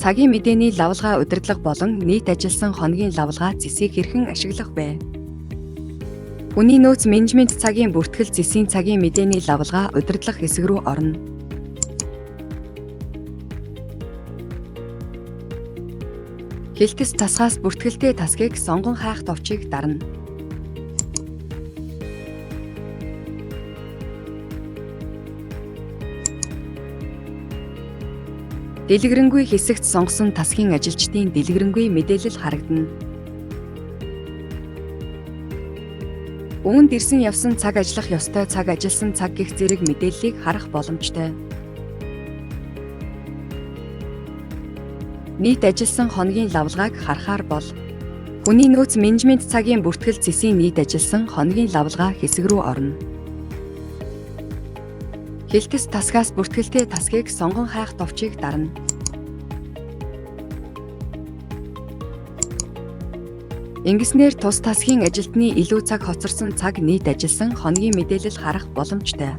Цагийн мэдээний лавлгаа удирдлага болон нийт ажилласан хоногийн лавлгаа зэсийг хэрхэн ашиглах вэ? Хүний нөөц менежмент цагийн бүртгэл зэсийн цагийн мэдээний лавлгаа удирдлах хэсэг рүү орно. Хилтэс тасгаас бүртгэлтэй тасгийг сонгон хайх товчийг дарна. Дэлгэрэнгүй хэсэгт сонгосон тасгийн ажилчдын дэлгэрэнгүй мэдээлэл харагдана. Үүнд ирсэн явсан цаг ажиллах ёстой цаг ажилласан цаг гэх зэрэг мэдээллийг харах боломжтой. Нийт ажилласан хоногийн лавлгааг харахаар бол хүний нөөц менежмент цагийн бүртгэл зэсийн нийт ажилласан хоногийн лавлгаа хэсэг рүү орно. Хилтэс тасгаас бүртгэлтэй тасгийг сонгон хайх товчийг дарна. Ингэснээр тус тасгийн ажилтны илүү цаг хоцорсон цаг нийт ажилласан хоногийн мэдээлэл харах боломжтой.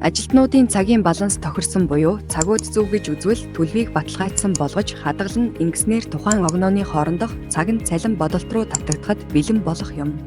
Ажилтнуудын цагийн баланс тохирсон буюу цагууд зөв гэж үзвэл төлөвийг баталгаажсан болгож хадгалан ингэснээр тухайн огнооны хоорондох цаг нь цалин бодолт руу татагдахад бэлэн болох юм.